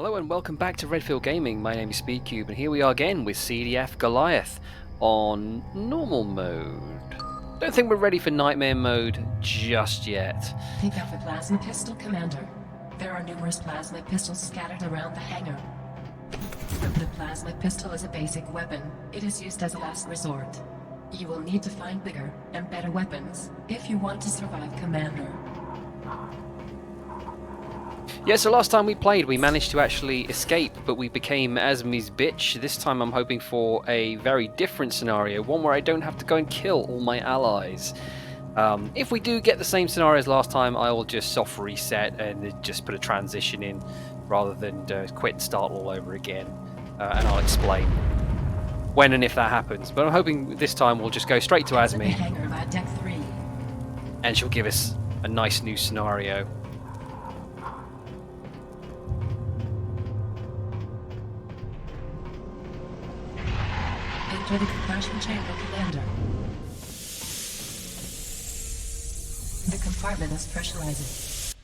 Hello and welcome back to Redfield Gaming. My name is Speedcube and here we are again with CDF Goliath on normal mode. Don't think we're ready for nightmare mode just yet. Pick up the plasma pistol, Commander. There are numerous plasma pistols scattered around the hangar. The plasma pistol is a basic weapon. It is used as a last resort. You will need to find bigger and better weapons if you want to survive, Commander. Yeah, so last time we played we managed to actually escape, but we became Asmi's bitch. This time I'm hoping for a very different scenario, one where I don't have to go and kill all my allies. If we do get the same scenario as last time, I will just soft reset and just put a transition in rather than quit and start all over again. And I'll explain when and if that happens. But I'm hoping this time we'll just go straight to Asmi. Deck 3. And she'll give us a nice new scenario. Enter the compression chamber, Commander. The compartment is pressurizing.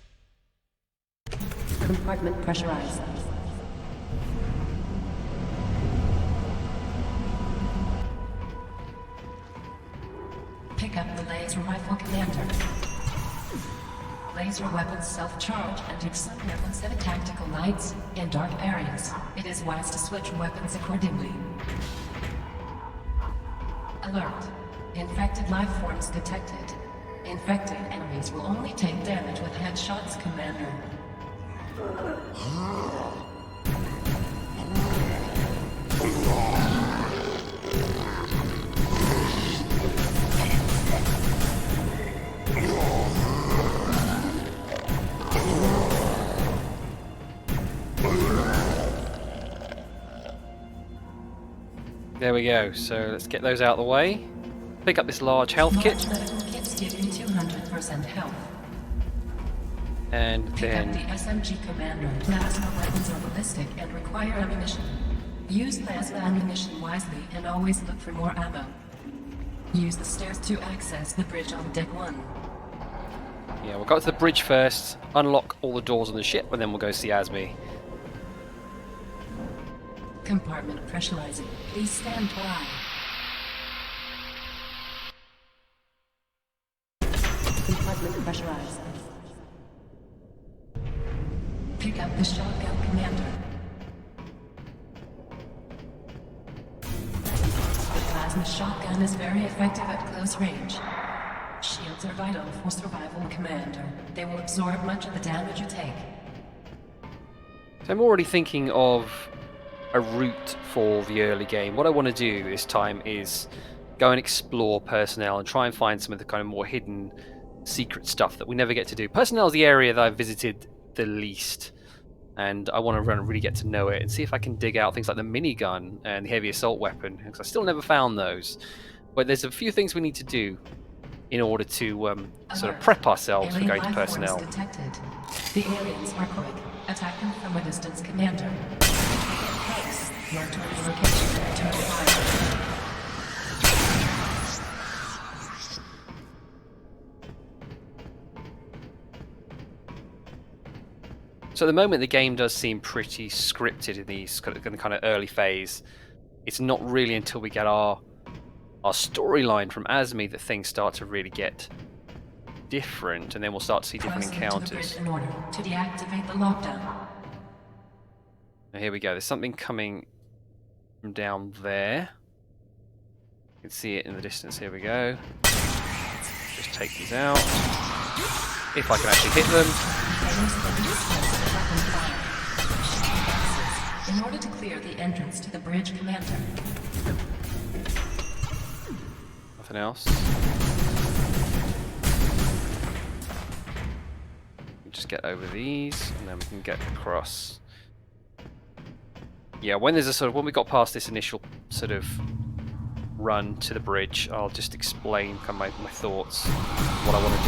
Compartment pressurized. Pick up the laser rifle, Commander. Laser weapons self-charge, and if some weapons have tactical lights in dark areas, it is wise to switch weapons accordingly. Alert. Infected life forms detected. Infected enemies will only take damage with headshots, Commander. There we go, so let's get those out of the way. Pick up this large health kit. Medical kits give you 200% health. And Pick then up the SMG, Commander. Plasma weapons are ballistic and require ammunition. Use plasma ammunition wisely and always look for more ammo. Use the stairs to access the bridge on deck 1. yeah, we'll go to the bridge first, unlock all the doors on the ship, and then we'll go see Asmi. Compartment pressurizing. Please stand by. Compartment pressurized. Pick up the shotgun, Commander. The plasma shotgun is very effective at close range. Shields are vital for survival, Commander. They will absorb much of the damage you take. So I'm already thinking of a route for the early game. What I want to do this time is go and explore personnel and try and find some of the kind of more hidden secret stuff that we never get to do. Personnel is the area that I've visited the least, and I want to run and really get to know it and see if I can dig out things like the minigun and the heavy assault weapon, because I still never found those. But there's a few things we need to do in order to sort of prep ourselves for going to personnel. Detected. The aliens are quick. Attack them from a distance, Commander. Your target location to fire. So at the moment the game does seem pretty scripted in these kind of early phase. It's not really until we get our storyline from Asmi that things start to really get different, and then we'll start to see different encounters. In order to deactivate the lockdown. Now here we go. There's something coming from down there. You can see it in the distance. Here we go. Just take these out. If I can actually hit them. In order to clear the entrance to the bridge, Commander. Nothing else. Just get over these, and then we can get across. Yeah, when there's when we got past this initial sort of run to the bridge, I'll just explain kind of my thoughts, what I want to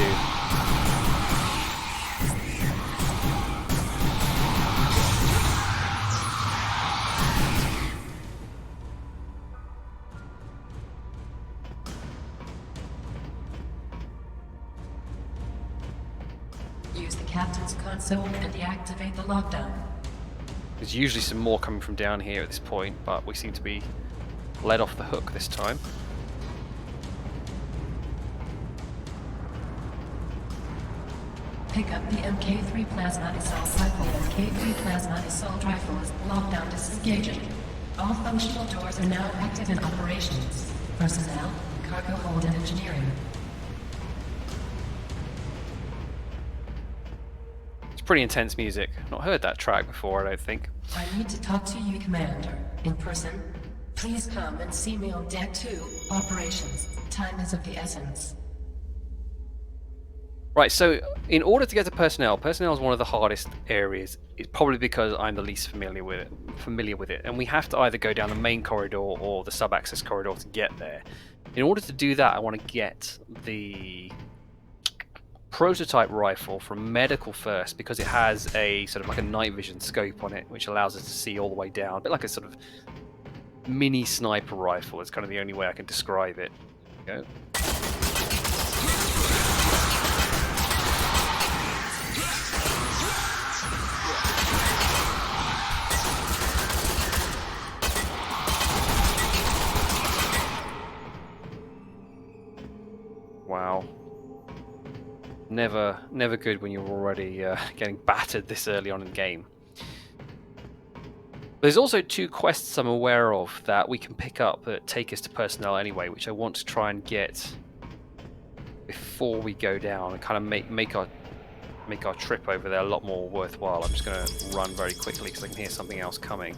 do. Use the captain's console and deactivate the lockdown. There's usually some more coming from down here at this point, but we seem to be let off the hook this time. Pick up the MK3 plasma assault rifle. The MK3 plasma assault rifle is lockdown disengaging. All functional doors are now active in operations. Personnel, cargo hold, and engineering. It's pretty intense music. Not heard that track before, I don't think. I need to talk to you, Commander. In person. Please come and see me on Deck 2. Operations. Time is of the essence. Right, so in order to get to personnel is one of the hardest areas. It's probably because I'm the least familiar with it, and we have to either go down the main corridor or the sub-access corridor to get there. In order to do that, I want to get the prototype rifle from medical first, because it has a sort of like a night vision scope on it, which allows us to see all the way down, a bit like a sort of mini sniper rifle. It's kind of the only way I can describe it. There we go. Wow. Never good when you're already getting battered this early on in the game. There's also 2 quests I'm aware of that we can pick up that take us to personnel anyway, which I want to try and get before we go down and kind of make our trip over there a lot more worthwhile. I'm just going to run very quickly because I can hear something else coming.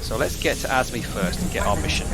So let's get to Asmi first and get our mission.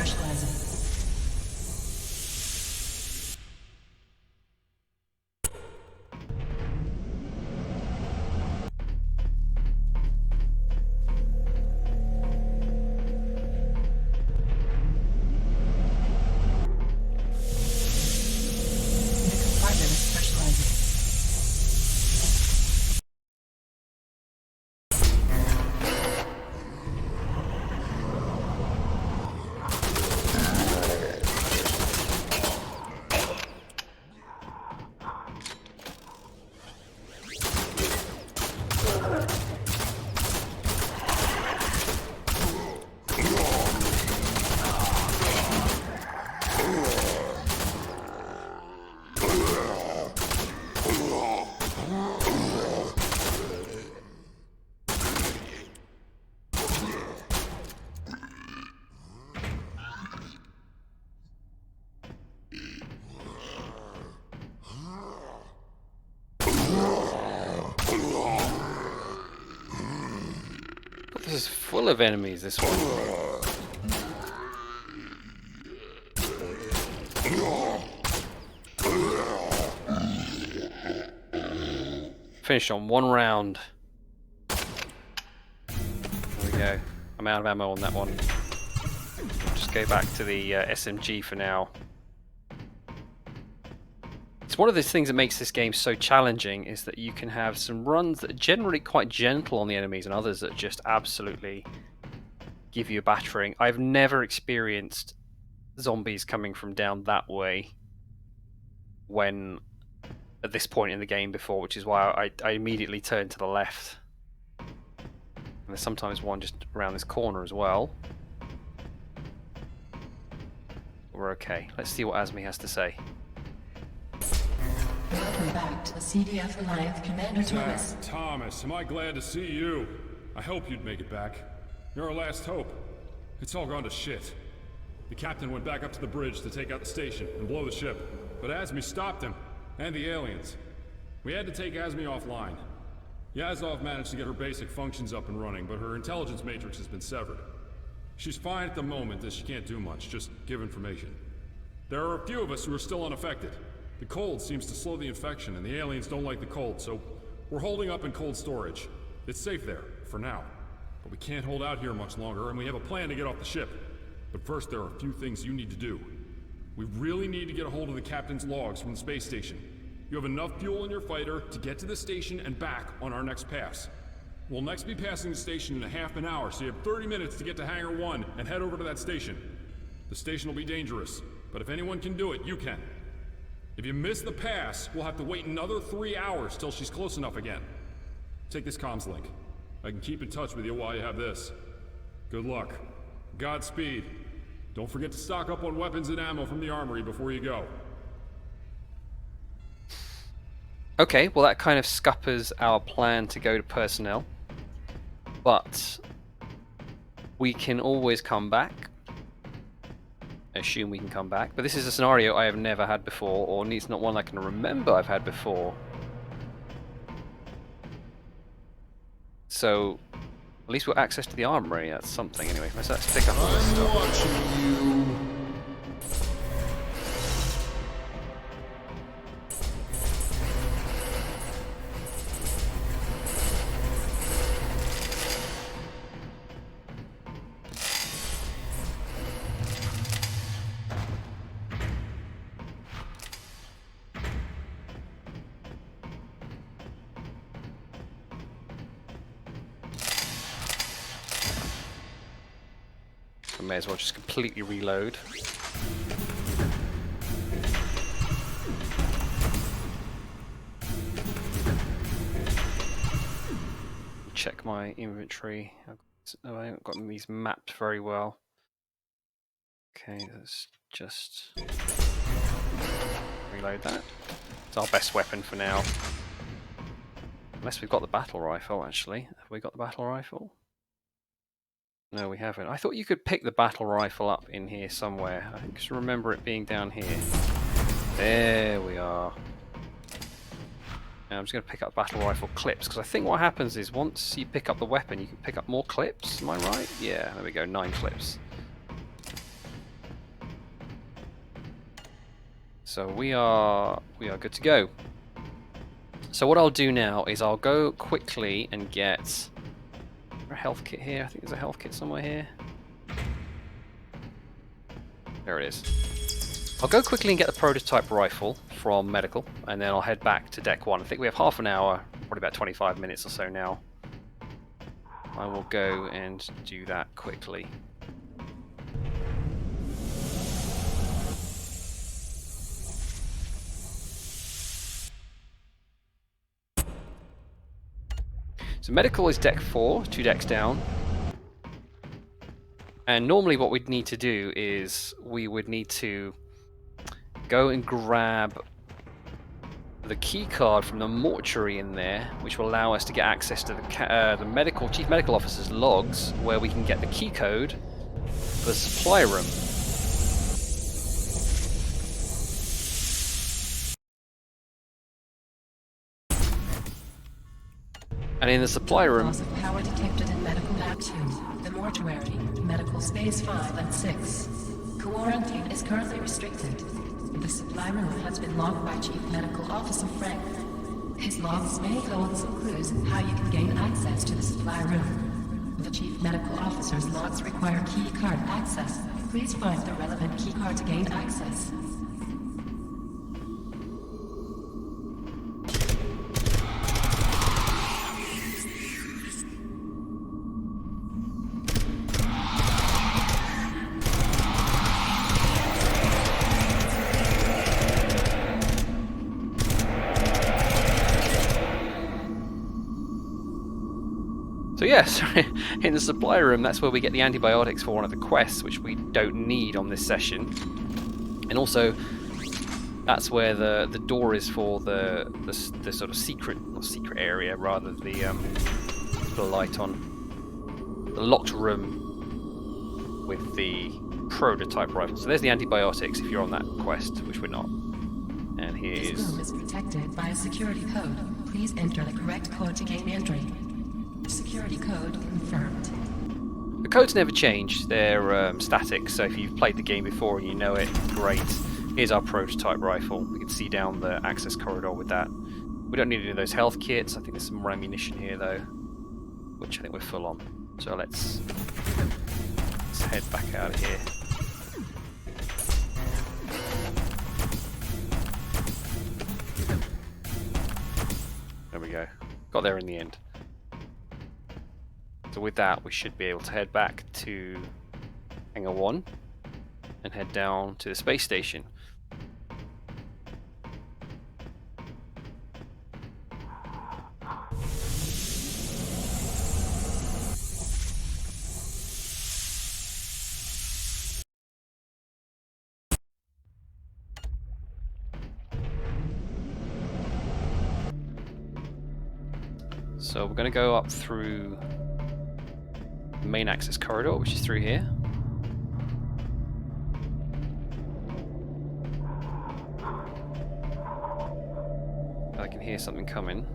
This is full of enemies, this one. Finished on 1 round. There we go. I'm out of ammo on that one. Just go back to the SMG for now. It's one of those things that makes this game so challenging, is that you can have some runs that are generally quite gentle on the enemies and others that just absolutely give you a battering. I've never experienced zombies coming from down that way when at this point in the game before, which is why I immediately turned to the left. And there's sometimes one just around this corner as well. We're okay. Let's see what Asmi has to say. Welcome back to the CDF Goliath, Commander Thomas. Thomas, am I glad to see you? I hope you'd make it back. You're our last hope. It's all gone to shit. The captain went back up to the bridge to take out the station and blow the ship, but Asmi stopped him, and the aliens. We had to take Asmi offline. Yazov managed to get her basic functions up and running, but her intelligence matrix has been severed. She's fine at the moment, as she can't do much, just give information. There are a few of us who are still unaffected. The cold seems to slow the infection, and the aliens don't like the cold, so we're holding up in cold storage. It's safe there, for now. But we can't hold out here much longer, and we have a plan to get off the ship. But first, there are a few things you need to do. We really need to get a hold of the captain's logs from the space station. You have enough fuel in your fighter to get to the station and back on our next pass. We'll next be passing the station in a half an hour, so you have 30 minutes to get to Hangar 1 and head over to that station. The station will be dangerous, but if anyone can do it, you can. If you miss the pass, we'll have to wait another 3 hours till she's close enough again. Take this comms link. I can keep in touch with you while you have this. Good luck. Godspeed. Don't forget to stock up on weapons and ammo from the armory before you go. Okay, well that kind of scuppers our plan to go to personnel. But we can always come back. I assume we can come back. But this is a scenario I have never had before, or at least not one I can remember I've had before. So, at least we've got access to the armory. That's something anyway. Let's pick up all this stuff. Watching you. I may as well just completely reload. Check my inventory. I haven't got these mapped very well. Okay, let's just reload that. It's our best weapon for now. Unless we've got the battle rifle, actually. Have we got the battle rifle? No, we haven't. I thought you could pick the battle rifle up in here somewhere. I just remember it being down here. There we are. Now I'm just going to pick up battle rifle clips, because I think what happens is once you pick up the weapon, you can pick up more clips. Am I right? Yeah, there we go, 9 clips. So we are good to go. So what I'll do now is I'll go quickly and get a health kit here. I think there's a health kit somewhere here. There it is. I'll go quickly and get the prototype rifle from medical, and then I'll head back to deck 1. I think we have half an hour, probably about 25 minutes or so now. I will go and do that quickly. So medical is deck 4, 2 decks down. And normally what we'd need to do is we would need to go and grab the key card from the mortuary in there, which will allow us to get access to the chief medical officer's logs, where we can get the key code for the supply room. And in the supply room, Loss of power detected in medical lab 2, the mortuary, medical space 5 and 6. Quarantine is currently restricted. The supply room has been logged by Chief Medical Officer Frank. His logs may hold some clues how you can gain access to the supply room. The Chief Medical Officer's logs require key card access. Please find the relevant key card to gain access. so yes, in the supply room, that's where we get the antibiotics for one of the quests, which we don't need on this session. And also, that's where the door is for the sort of secret area, rather, put a light on. The locked room with the prototype rifle. So there's the antibiotics if you're on that quest, which we're not. And here This is... room is protected by a security code. Please enter the correct code to gain entry. Security code confirmed. The codes never change, they're static, so if you've played the game before and you know it, great. Here's our prototype rifle. We can see down the access corridor with that. We don't need any of those health kits. I think there's some more ammunition here though, which I think we're full on. So let's head back out of here. There we go. Got there in the end. So with that, we should be able to head back to Hangar 1 and head down to the space station. So we're going to go up through the main access corridor, which is through here. I can hear something coming.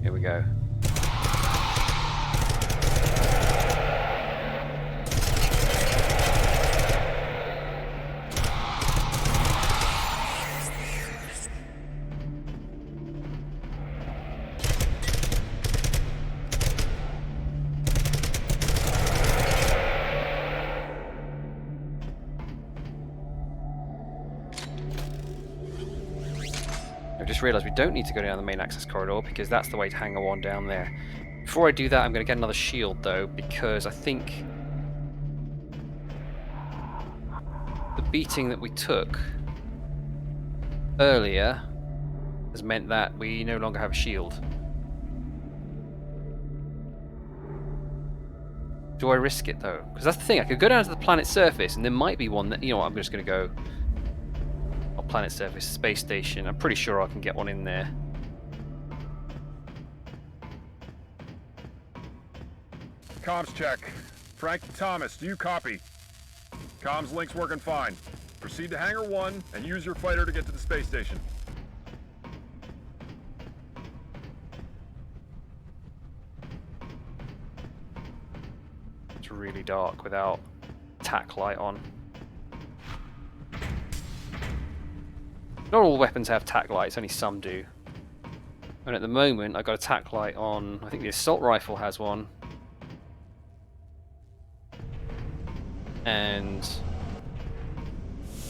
Here we go. I've just realised we don't need to go down the main access corridor because that's the way to Hangar 1 down there. Before I do that, I'm going to get another shield though, because I think the beating that we took earlier has meant that we no longer have a shield. Do I risk it though? Because that's the thing, I could go down to the planet's surface and there might be one that, you know what, I'm just going to go on planet surface, space station. I'm pretty sure I can get one in there. Comms check. Frank Thomas, do you copy? Comms link's working fine. Proceed to Hangar 1 and use your fighter to get to the space station. It's really dark without tack light on. Not all weapons have tack lights, only some do. And at the moment, I've got a tack light on. I think the assault rifle has one. And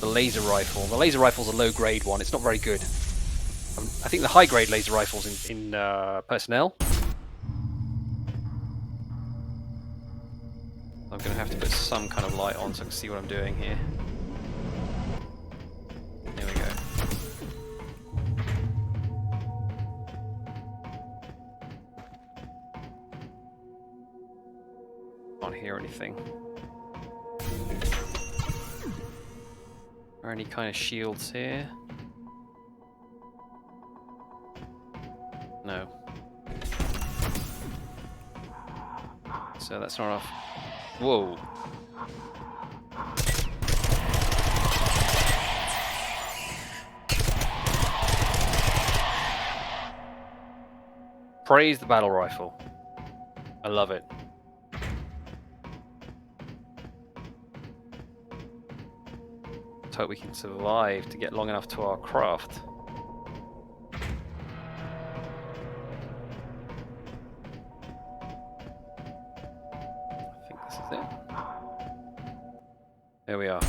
the laser rifle. The laser rifle's a low-grade one. It's not very good. I think the high-grade laser rifle's in personnel. I'm going to have to put some kind of light on so I can see what I'm doing here. There we go. Can't hear anything. Are any kind of shields here? No. So that's not enough. Whoa. Praise the battle rifle. I love it. Let's hope we can survive to get long enough to our craft. I think this is it. There we are.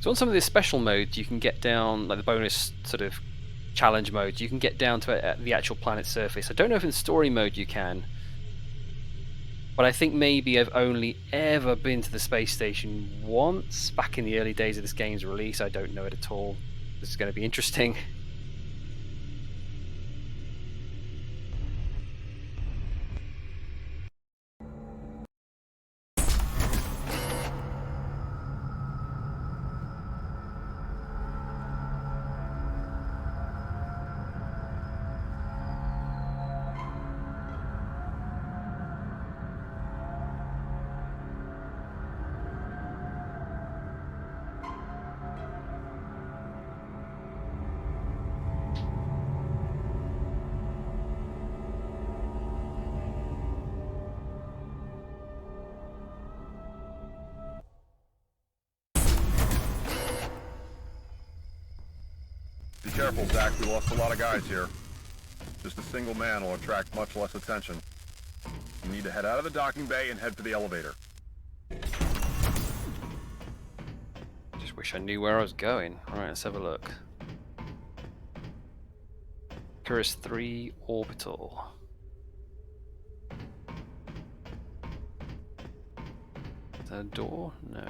So on some of the special modes, you can get down, like the bonus sort of challenge modes, you can get down to the actual planet's surface. I don't know if in story mode you can, but I think maybe I've only ever been to the space station once, back in the early days of this game's release. I don't know it at all. This is going to be interesting. Be careful, Zach. We lost a lot of guys here. Just a single man will attract much less attention. You need to head out of the docking bay and head for the elevator. Just wish I knew where I was going. Alright, let's have a look. Icarus 3 Orbital. A door? No.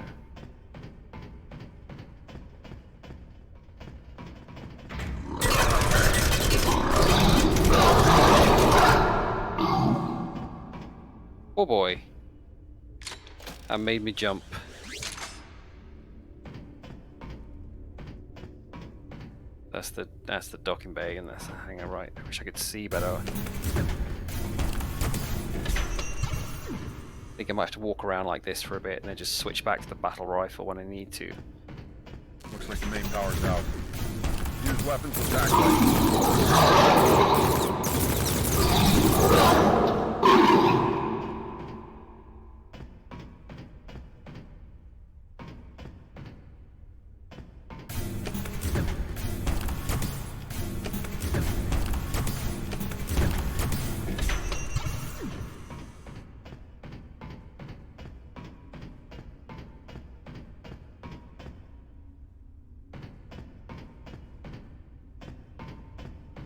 Oh boy. That made me jump. That's the docking bay, and that's the hangar, right? I wish I could see better. I think I might have to walk around like this for a bit and then just switch back to the battle rifle when I need to. Looks like the main power's out. Use weapons with backlight.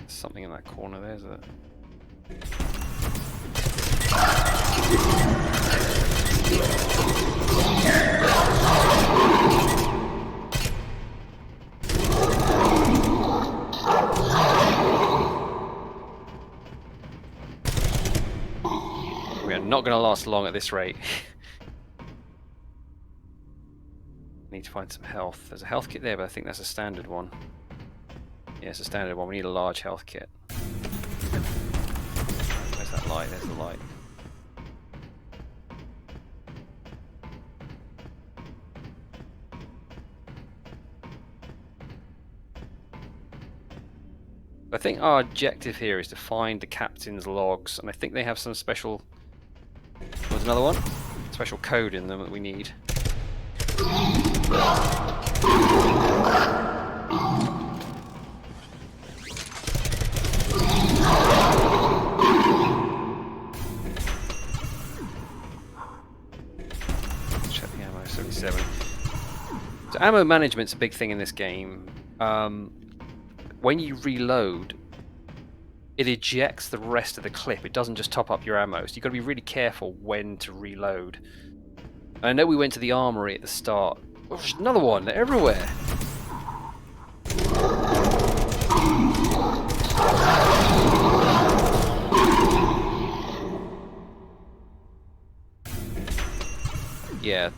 Something in that corner there, is it? We are not going to last long at this rate. Need to find some health. There's a health kit there, but I think that's a standard one. Yeah, it's a standard one. We need a large health kit. Where's that light? There's the light. I think our objective here is to find the captain's logs, and I think they have some special... There's another one? Special code in them that we need. Check the ammo, 77. So ammo management's a big thing in this game. When you reload, it ejects the rest of the clip. It doesn't just top up your ammo, so you've got to be really careful when to reload. And I know we went to the armory at the start. Oh, there's another one. They're everywhere. Yeah,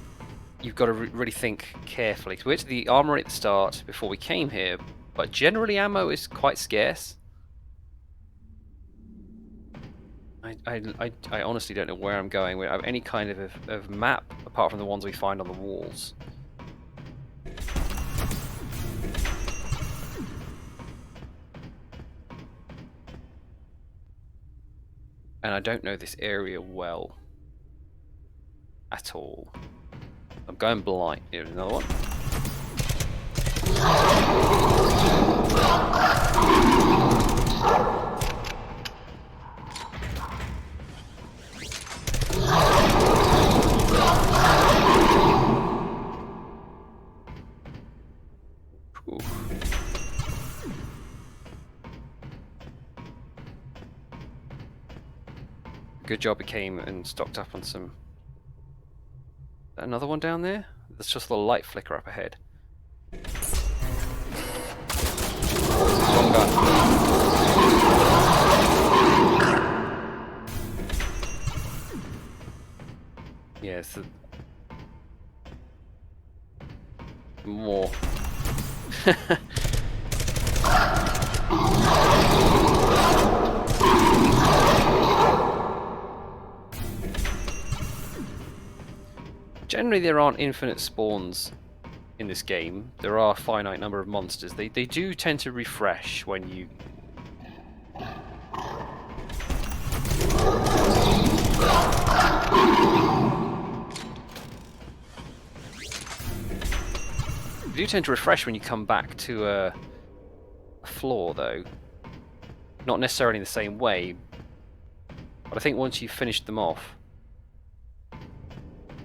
you've got to really think carefully. So we went to the armory at the start before we came here, but generally ammo is quite scarce. I honestly don't know where I'm going. We don't have any kind of map apart from the ones we find on the walls. And I don't know this area well at all. I'm going blind. Here's another one. Ooh. Good job it came and stocked up on some. Another one down there? There's just a little light flicker up ahead. Wrong gun. Yeah, it's more. Generally, there aren't infinite spawns in this game. There are a finite number of monsters. They do tend to refresh when you... They do tend to refresh when you come back to a floor, though. Not necessarily in the same way, but I think once you've finished them off,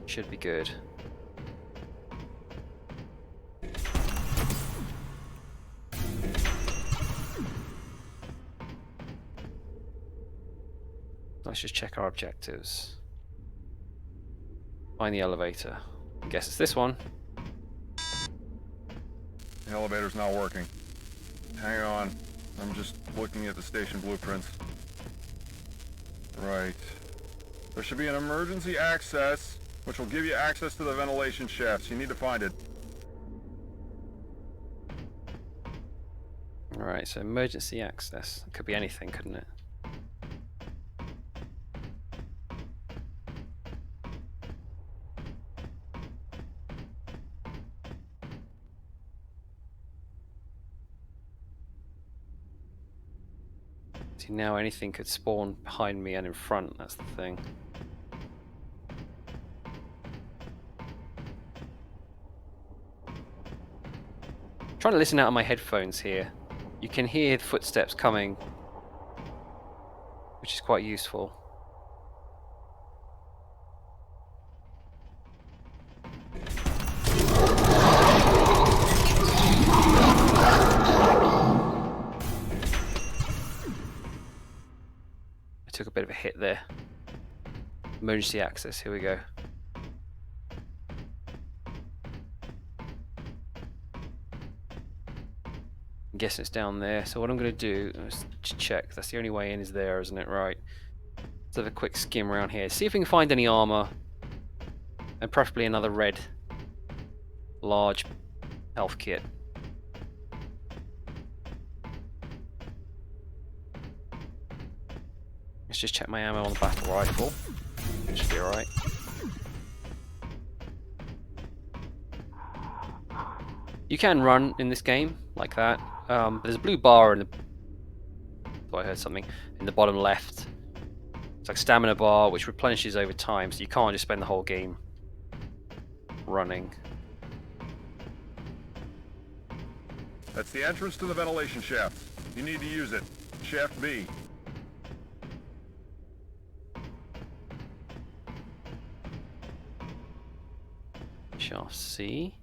should be good. Let's just check our objectives. Find the elevator. I guess it's this one. The elevator's not working. Hang on. I'm just looking at the station blueprints. Right. There should be an emergency access, which will give you access to the ventilation shafts. You need to find it. Alright, so emergency access. It could be anything, couldn't it? See, now anything could spawn behind me and in front, that's the thing. I'm trying to listen out of my headphones here. You can hear the footsteps coming, which is quite useful. I took a bit of a hit there. Emergency access, here we go. I'm guessing it's down there, so what I'm going to do is check. That's the only way in is there, isn't it? Right. Let's have a quick skim around here. See if we can find any armor. And preferably another red large health kit. Let's just check my ammo on the battle rifle. Should be alright. You can run in this game like that. But there's a blue bar in the... Oh, I heard something. In the bottom left. It's like stamina bar, which replenishes over time, so you can't just spend the whole game running. That's the entrance to the ventilation shaft. You need to use it. Shaft B. Shaft C.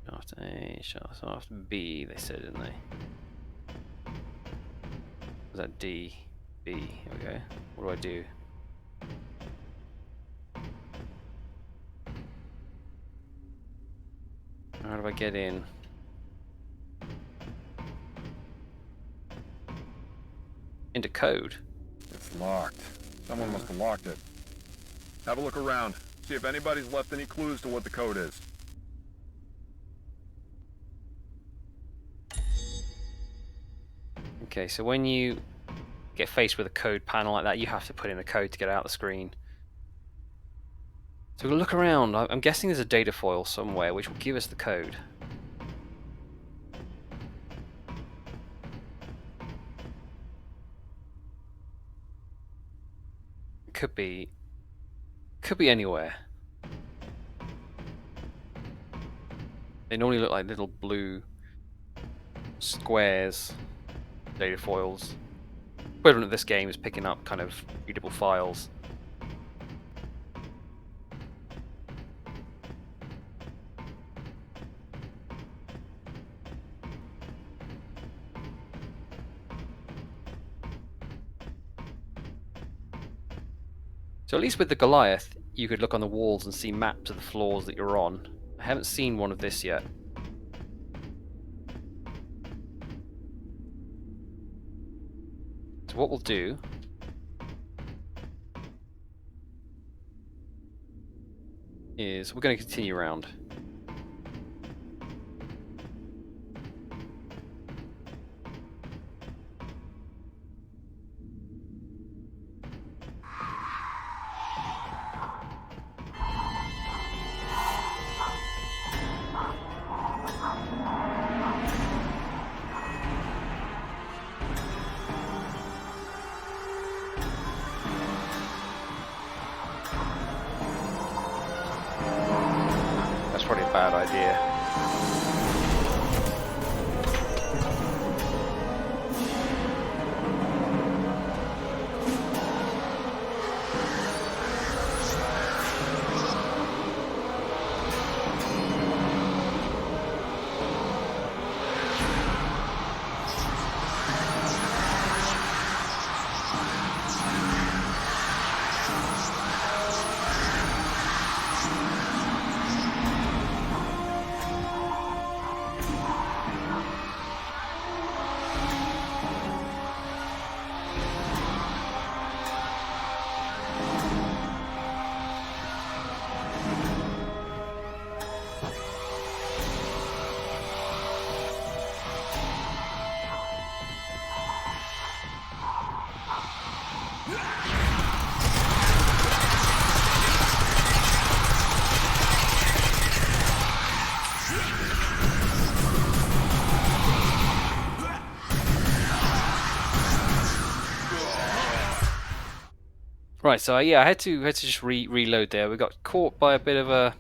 Shaft A, shaft B, they said, didn't they? Was that D? B, here we go. What do I do? How do I get in? Into code? It's locked. Someone must have locked it. Have a look around. See if anybody's left any clues to what the code is. Okay, so when you get faced with a code panel like that, you have to put in the code to get out the screen. So we'll look around. I'm guessing there's a data foil somewhere which will give us the code. It could be anywhere. They normally look like little blue squares, data foils. Equivalent of this game is picking up kind of readable files. So at least with the Goliath, you could look on the walls and see maps of the floors that you're on. I haven't seen one of this yet. So what we'll do is we're going to continue around. That's probably a bad idea. Right, so yeah, I had to just reload there. We got caught by a bit of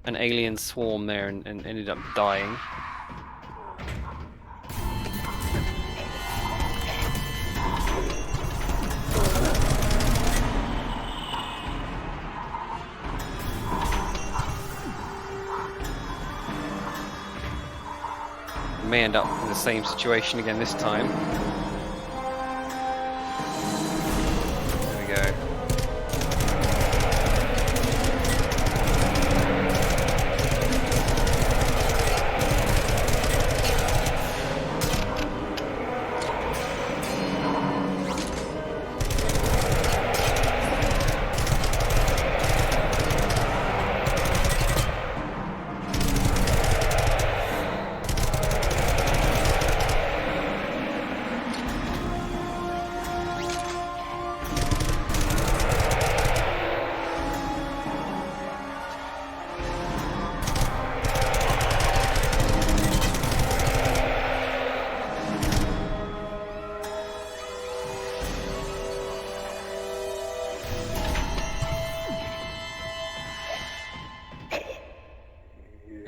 an alien swarm there and ended up dying. We may end up in the same situation again this time. There we go.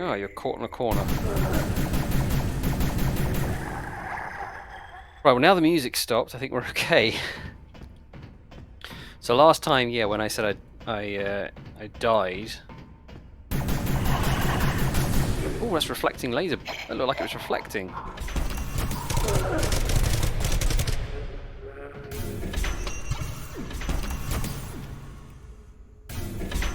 Oh, you're caught in a corner. Right, well now the music stopped, I think we're okay. So last time, yeah, when I said I died. Oh, that's reflecting laser. That looked like it was reflecting.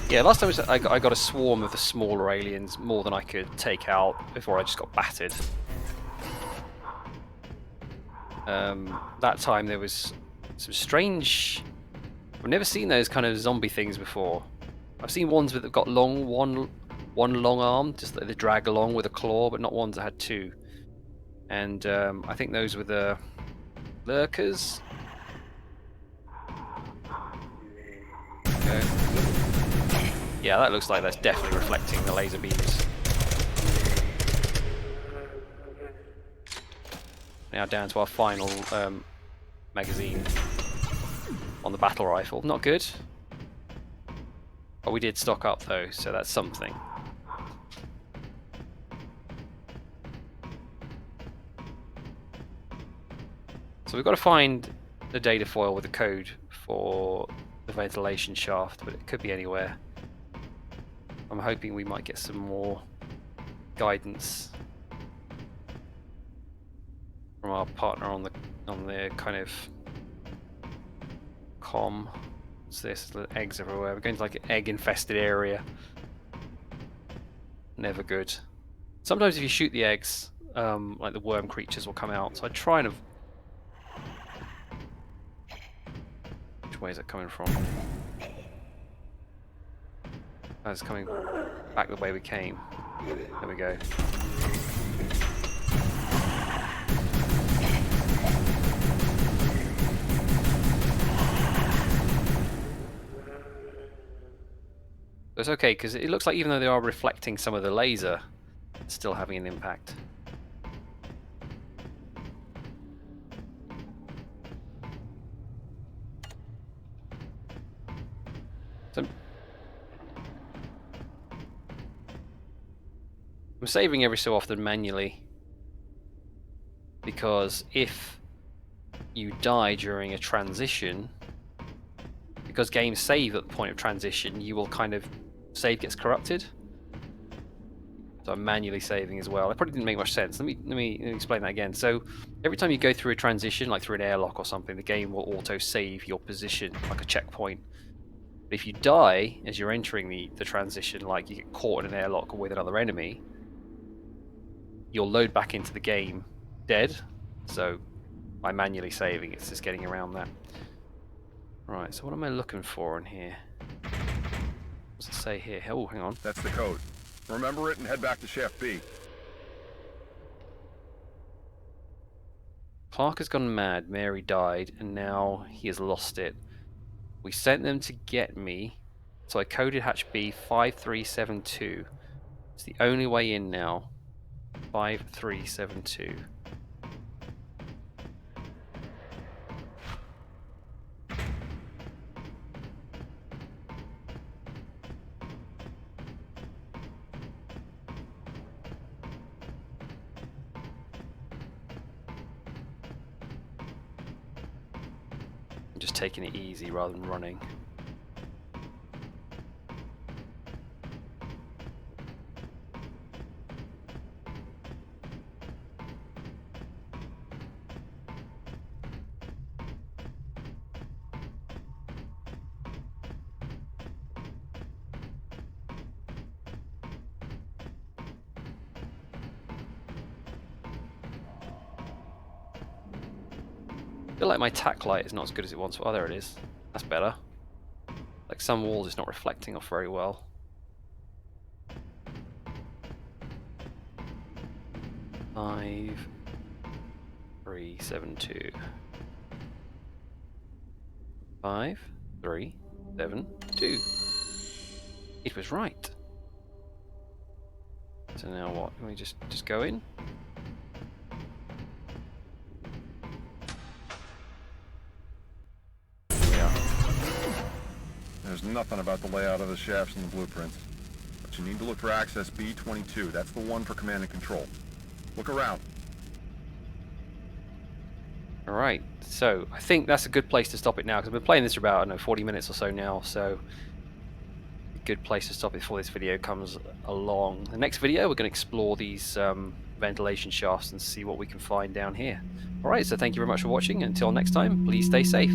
Yeah, last time I got a swarm of the smaller aliens, more than I could take out before I just got battered. That time there was some strange... I've never seen those kind of zombie things before. I've seen ones that have got one long arm, just that they drag along with a claw, but not ones that had two. And I think those were the lurkers. Okay. Yeah, that looks like that's definitely reflecting the laser beams. Now down to our final magazine on the battle rifle. Not good. But we did stock up though, so that's something. So we've got to find the data foil with the code for the ventilation shaft, but it could be anywhere. I'm hoping we might get some more guidance from our partner on the kind of comm. What's this? The eggs everywhere. We're going to like an egg-infested area. Never good. Sometimes if you shoot the eggs, like the worm creatures will come out. So I try and. Which way is it coming from? Oh, it's coming back the way we came. There we go. It's okay, because it looks like even though they are reflecting some of the laser, it's still having an impact. So I'm saving every so often manually, because if you die during a transition, because games save at the point of transition, you will kind of save gets corrupted. So I'm manually saving as well. That probably didn't make much sense. Let me explain that again. So every time you go through a transition, like through an airlock or something, the game will auto save your position like a checkpoint. But if you die as you're entering the transition, like you get caught in an airlock with another enemy, you'll load back into the game dead. So by manually saving, it's just getting around that. Right, so what am I looking for in here? What's it say here? Oh, hang on. That's the code. Remember it and head back to Shaft B. Clark has gone mad, Mary died, and now he has lost it. We sent them to get me, so I coded hatch B 5372. It's the only way in now. 5372. just taking it easy rather than running. I feel like my tack light is not as good as it once was. Oh, there it is. That's better. Like some walls it's not reflecting off very well. Five, 3, 7, 2. 5, 3, 7, 2. It was right. So now what? Can we just go in? There's nothing about the layout of the shafts in the blueprints. But you need to look for access B-22. That's the one for command and control. Look around. Alright, so I think that's a good place to stop it now, because I've been playing this for about, I don't know, 40 minutes or so now, so a good place to stop it before this video comes along. The next video we're going to explore these ventilation shafts and see what we can find down here. Alright, so thank you very much for watching. Until next time, please stay safe.